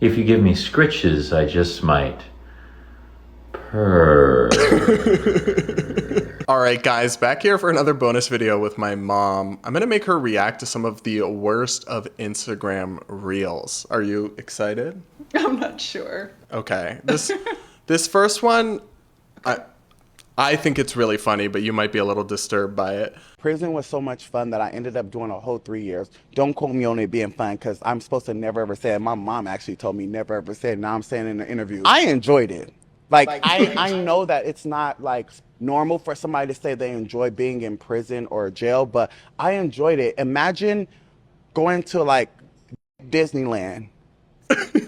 If you give me scritches, I just might purr. All right, guys, back here for another bonus video with my mom. I'm going to make her react to some of the worst of Instagram reels. Are you excited? I'm not sure. Okay. This first one, I think it's really funny, but you might be a little disturbed by it. Prison was so much fun that I ended up doing a whole 3 years. Don't quote me on it being fun because I'm supposed to never ever say it. My mom actually told me never ever say it. Now I'm saying it in the interview. I enjoyed it. Like I know that it's not like normal for somebody to say they enjoy being in prison or jail, but I enjoyed it. Imagine going to like Disneyland.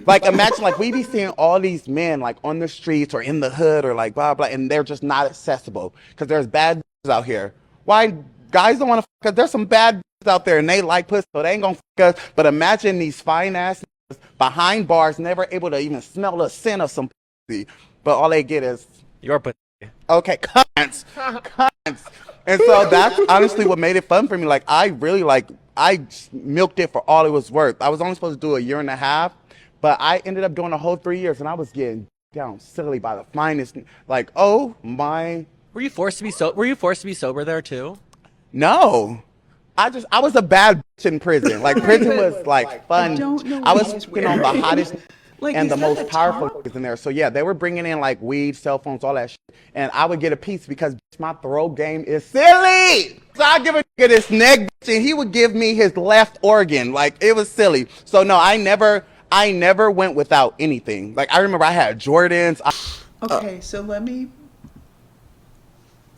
Like imagine like we be seeing all these men like on the streets or in the hood or like blah blah, and they're just not accessible because there's bad out here. Why guys don't want to? Because there's some bad out there and they like pussy, so they ain't gonna us. But imagine these fine ass behind bars, never able to even smell the scent of some pussy, but all they get is your pussy. Okay, cunts. And so that's honestly what made it fun for me. Like I really I milked it for all it was worth. I was only supposed to do a year and a half. But I ended up doing a whole 3 years, and I was getting down silly by the finest. Like, oh my! Were you forced to be sober there too? No, I was a bad bitch in prison. Like prison was like fun. I was on the hottest Like, and the is that most the powerful top? niggas in there. So yeah, they were bringing in like weed, cell phones, all that shit, and I would get a piece because my throw game is silly. So I give a nigga this neck, bitch, and he would give me his left organ. Like it was silly. So no, I never went without anything. Like I remember I had Jordans. Okay, so let me.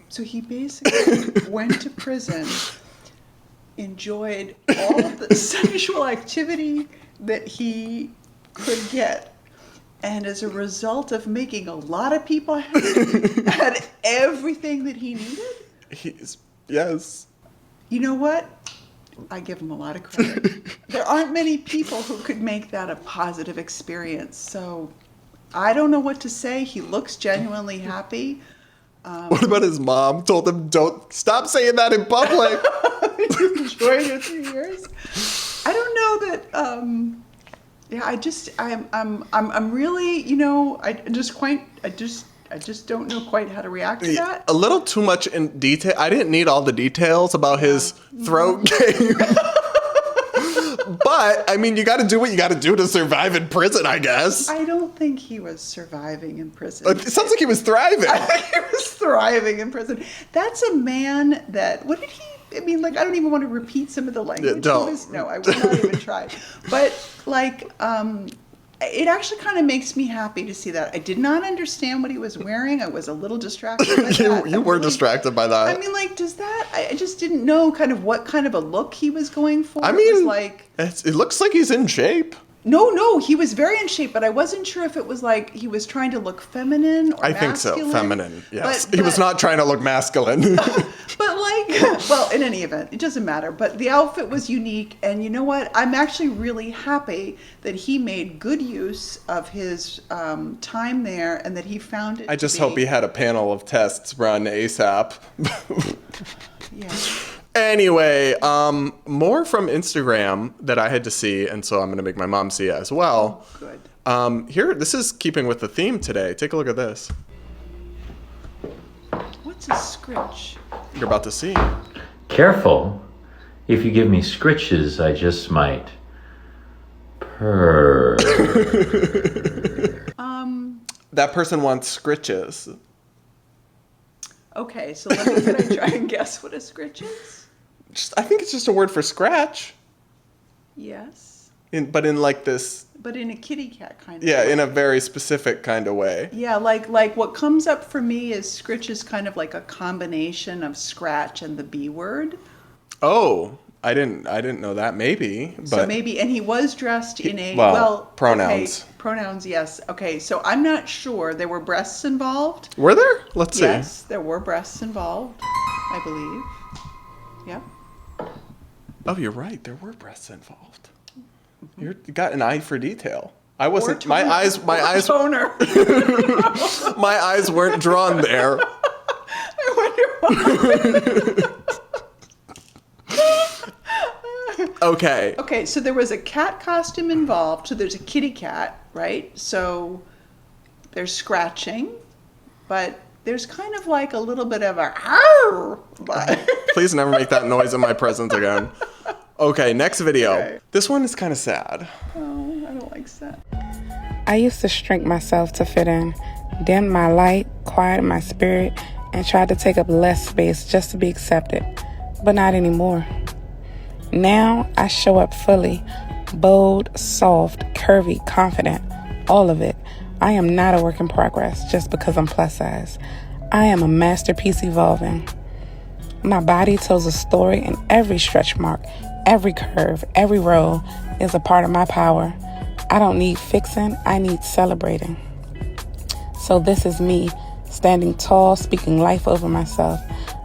So he basically went to prison, enjoyed all of the sexual activity that he could get, and as a result of making a lot of people happy, had everything that he needed. Yes. You know what? I give him a lot of credit. There aren't many people who could make that a positive experience. So I don't know what to say. He looks genuinely happy. What about his mom? Told him, don't stop saying that in public. You enjoyed it 3 years. I don't know that. Yeah, I'm really, you know, I just don't know quite how to react to that. A little too much in detail. I didn't need all the details about his throat game. But, I mean, you got to do what you got to do to survive in prison, I guess. I don't think he was surviving in prison. It sounds like he was thriving. I think he was thriving in prison. That's a man that, what did he, I mean, like, I don't even want to repeat some of the language. Don't. No, I would not even try. But, like, it actually kind of makes me happy to see that. I did not understand what he was wearing. I was a little distracted by that. You were distracted by that. I mean, like, does that, I just didn't know kind of what kind of a look he was going for. I mean, it was like, it looks like he's in shape. No, he was very in shape, but I wasn't sure if it was like he was trying to look feminine or I masculine. think so, feminine, yes. But, he was not trying to look masculine. But like, well, in any event, it doesn't matter. But the outfit was unique, and you know what? I'm actually really happy that he made good use of his time there, and that he found it. I just hope he had a panel of tests run ASAP. Yeah. Anyway, more from Instagram that I had to see, and so I'm going to make my mom see it as well. Oh, good. Here, this is keeping with the theme today. Take a look at this. What's a scritch? You're about to see. Careful. If you give me scritches, I just might purr. That person wants scritches. Okay, so can I try and guess what a scritch is? I think it's just a word for scratch. Yes. But in like this. But in a kitty cat kind of Yeah, way. in a very specific kind of way. Yeah, like what comes up for me is scritch is kind of like a combination of scratch and the B word. Oh, I didn't know that. Maybe, but So maybe, and he was dressed in a pronouns. Okay, pronouns, yes. Okay, so I'm not sure. There were breasts involved. Were there? Let's see. Yes, there were breasts involved, I believe. Yep. Oh, you're right. There were breasts involved. You got an eye for detail. I wasn't. My eyes. Toner. My eyes weren't drawn there. I wonder why. Okay. Okay, so there was a cat costume involved. So there's a kitty cat, right? So there's scratching, but there's kind of like a little bit of a "Arr!" but Please never make that noise in my presence again. Okay, next video. Okay. This one is kind of sad. Oh, I don't like that. I used to shrink myself to fit in, dim my light, quiet my spirit, and try to take up less space just to be accepted, but not anymore. Now I show up fully, bold, soft, curvy, confident, all of it. I am not a work in progress just because I'm plus size. I am a masterpiece evolving. My body tells a story, and every stretch mark, every curve, every roll is a part of my power. I don't need fixing, I need celebrating. So this is me, standing tall, speaking life over myself,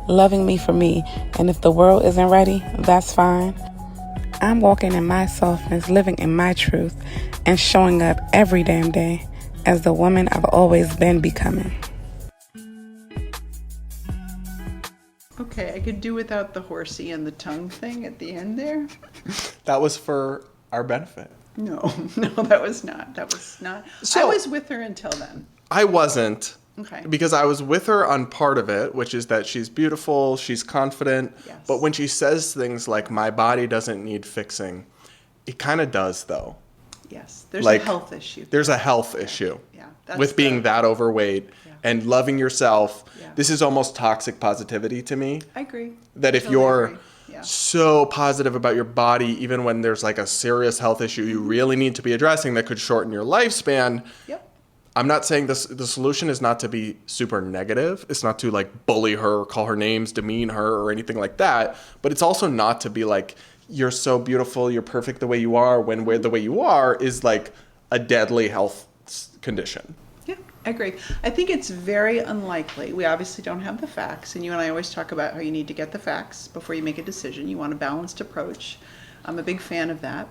loving me for me, and if the world isn't ready, that's fine. I'm walking in my softness, living in my truth, and showing up every damn day as the woman I've always been becoming. Okay, I could do without the horsey and the tongue thing at the end there. That was for our benefit. No, that was not. That was not. So- I was with her until then. I wasn't. Okay. Because I was with her on part of it, which is that she's beautiful, she's confident. Yes. But when she says things like, my body doesn't need fixing, it kind of does, though. Yes, there's Like, a health issue. There's a health issue Yeah, that's with being the- that overweight Yeah. and loving yourself. Yeah. This is almost toxic positivity to me. I agree. That if Totally you're agree. Yeah. so positive about your body, even when there's like a serious health issue you really need to be addressing that could shorten your lifespan, Yep. I'm not saying this. The solution is not to be super negative. It's not to like bully her, call her names, demean her, or anything like that. But it's also not to be like, you're so beautiful, you're perfect the way you are, when the way you are is like a deadly health condition. Yeah, I agree. I think it's very unlikely. We obviously don't have the facts, and you and I always talk about how you need to get the facts before you make a decision. You want a balanced approach. I'm a big fan of that.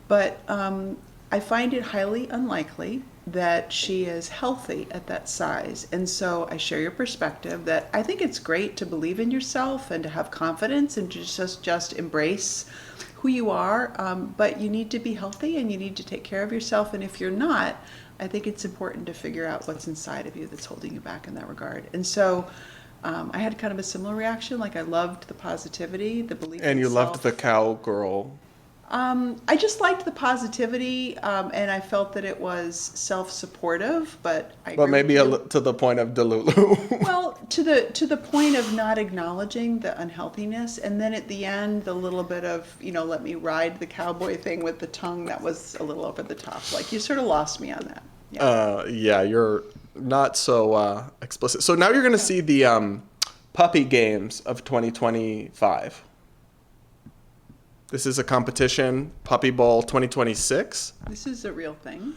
But I find it highly unlikely that she is healthy at that size. And so I share your perspective that I think it's great to believe in yourself and to have confidence and to just embrace who you are. But you need to be healthy and you need to take care of yourself. And if you're not, I think it's important to figure out what's inside of you that's holding you back in that regard. And so I had kind of a similar reaction. Like I loved the positivity, the belief in And you self. loved the cowgirl. I just liked the positivity, and I felt that it was self-supportive, but I But agree maybe with you. to the point of Delulu. Well, to the point of not acknowledging the unhealthiness, and then at the end, the little bit of, let me ride the cowboy thing with the tongue, that was a little over the top. Like, you sort of lost me on that. Yeah. Yeah, you're not so explicit. So now you're going to see the puppy games of 2025. This is a competition, Puppy Bowl 2026. This is a real thing.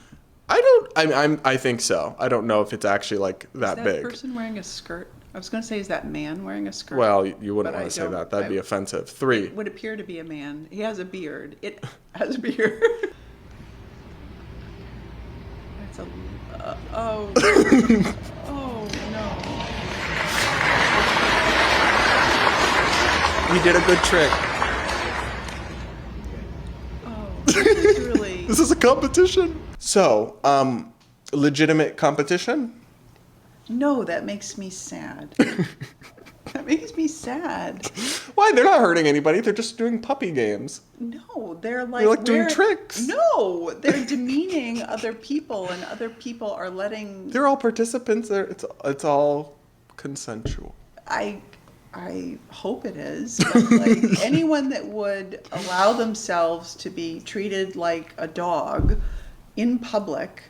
I think so. I don't know if it's actually like that Is that big. person wearing a skirt? I was going to say, is that man wearing a skirt? Well, you wouldn't But want I to say don't- that. That'd be I- offensive. 3. It would appear to be a man. He has a beard. It has a beard. That's a. Oh. Oh no. You did a good trick. Oh, this is really. This is a competition. So, legitimate competition? No, that makes me sad. That makes me sad. Why? They're not hurting anybody. They're just doing puppy games. No, they're like. They're like doing wearing- tricks. No, they're demeaning other people, and other people are letting. They're all participants. It's all consensual. I hope it is. But like anyone that would allow themselves to be treated like a dog in public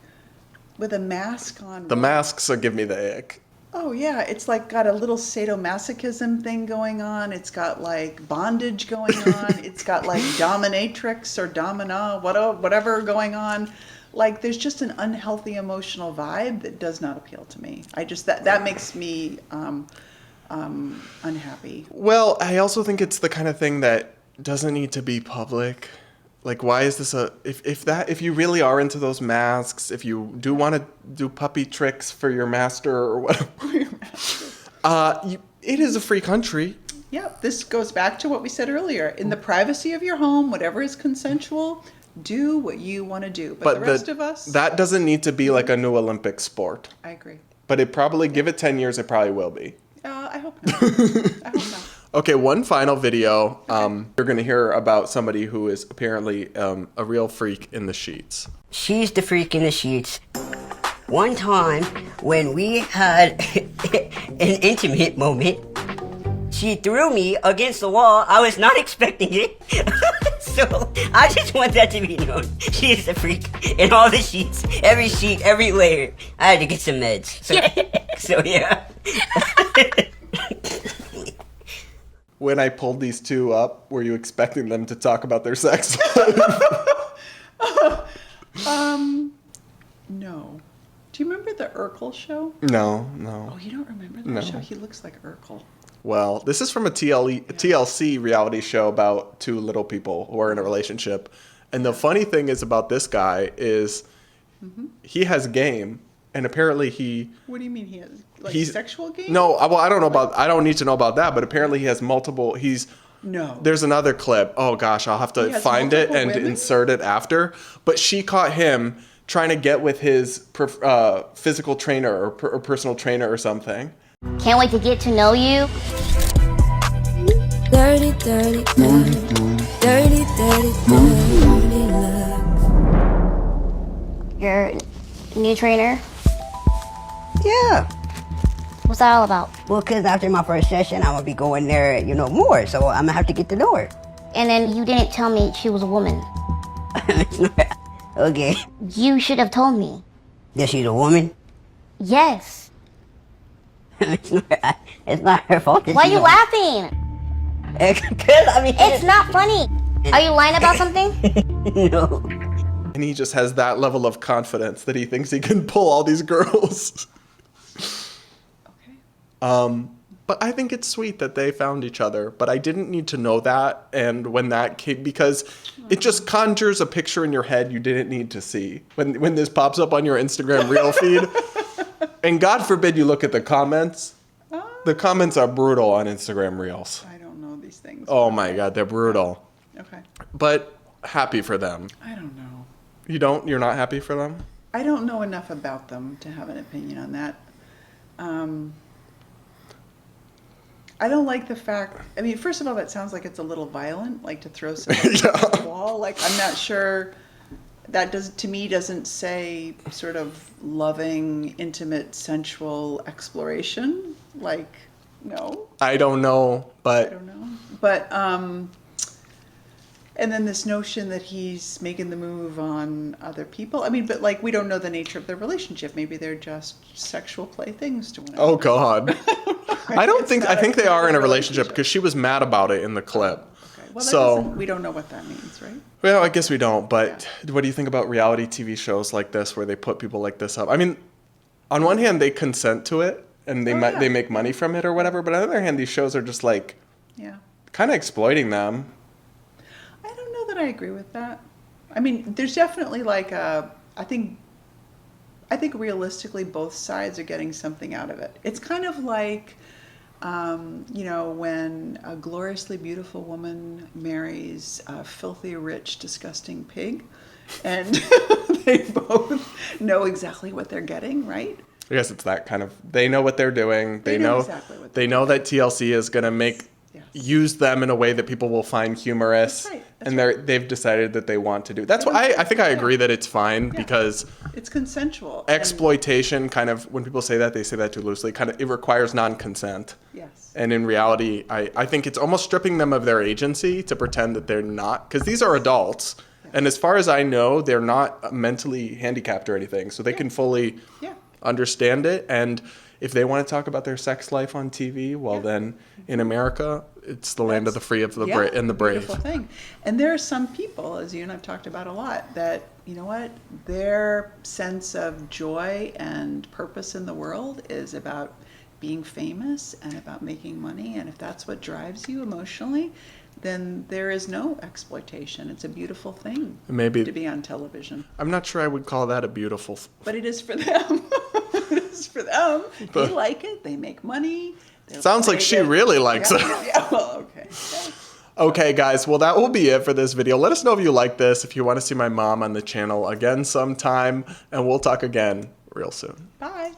with a mask on. The masks give me the ick. Oh yeah, it's like got a little sadomasochism thing going on. It's got like bondage going on. It's got like dominatrix or domina, whatever going on. Like there's just an unhealthy emotional vibe that does not appeal to me. I just that makes me unhappy. Well, I also think it's the kind of thing that doesn't need to be public. Like, why is this if you really are into those masks, if you do want to do puppy tricks for your master or whatever, it is a free country. Yeah, this goes back to what we said earlier. In the privacy of your home, whatever is consensual, do what you want to do. But the rest of us... That doesn't need to be like a new Olympic sport. I agree. But it probably, give it 10 years, it probably will be. I hope not. I hope not. Okay, one final video. You're going to hear about somebody who is apparently a real freak in the sheets. She's the freak in the sheets. One time when we had an intimate moment, she threw me against the wall. I was not expecting it. So I just want that to be known. She is the freak in all the sheets. Every sheet, every layer. I had to get some meds. So yeah. When I pulled these two up, were you expecting them to talk about their sex No. Do you remember the Urkel show? No. Oh, you don't remember that No. show? He looks like Urkel. Well, this is from a TLC reality show about two little people who are in a relationship. And the funny thing is about this guy is he has game, and apparently he... What do you mean he has sexual game? No, well, I don't know about... I don't need to know about that, but apparently he has multiple... No. There's another clip. Oh, gosh, I'll have to find it and insert it after. But she caught him trying to get with his physical trainer or personal trainer or something. Can't wait to get to know you. Dirty, dirty, dirty, dirty, dirty, dirty love. Your new trainer? Yeah. What's that all about? Well, because after my first session, I'm going to be going there, more. So I'm going to have to get to know her. And then you didn't tell me she was a woman. Okay. You should have told me. That she's a woman? Yes. It's not her fault. Why are you laughing? It's not funny. Are you lying about something? No. And he just has that level of confidence that he thinks he can pull all these girls. Okay. But I think it's sweet that they found each other. But I didn't need to know that. And when that came, because it just conjures a picture in your head you didn't need to see. When this pops up on your Instagram reel feed. And God forbid you look at the comments. The comments are brutal on Instagram reels. I don't know these things. Oh my God, they're brutal. Okay. But happy for them. I don't know. You don't? You're not happy for them? I don't know enough about them to have an opinion on that. I don't like the fact, first of all, that sounds like it's a little violent, like to throw somebody against the wall. Like, I'm not sure, that doesn't say sort of loving, intimate, sensual exploration. Like, no. I don't know, but... I don't know. But, and then this notion that he's making the move on other people. But like, we don't know the nature of their relationship. Maybe they're just sexual playthings to one another. Oh God. I think they are in a relationship because she was mad about it in the clip. Okay. Well, we don't know what that means, right? Well, I guess we don't, but what do you think about reality TV shows like this where they put people like this up? On one hand, they consent to it and they make money from it or whatever, but on the other hand, these shows are just like kind of exploiting them. I don't know that I agree with that. There's definitely like I think realistically both sides are getting something out of it. It's kind of like, when a gloriously beautiful woman marries a filthy, rich, disgusting pig, and they both know exactly what they're getting, right? I guess it's that kind of, they know what they're doing. They know exactly what they know that TLC is going to use them in a way that people will find humorous. That's right. They've decided that they want to do. That's why I think I agree that it's fine because it's consensual. Exploitation kind of, when people say that, they say that too loosely. Kind of, it requires non-consent. Yes. And in reality, I think it's almost stripping them of their agency to pretend that they're not, because these are adults. Yeah. And as far as I know, they're not mentally handicapped or anything, so they can fully understand it. And if they want to talk about their sex life on TV, well then, in America, it's the land of the free and the brave. Beautiful thing. And there are some people, as you and I've talked about a lot, that, their sense of joy and purpose in the world is about being famous and about making money. And if that's what drives you emotionally, then there is no exploitation. It's a beautiful thing to be on television. I'm not sure I would call that a beautiful... But it is for them. It is for them. They like it. They make money. Sounds like she really likes it. Yeah, well, okay. Okay, guys. Well, that will be it for this video. Let us know if you like this, if you want to see my mom on the channel again sometime, and we'll talk again real soon. Bye.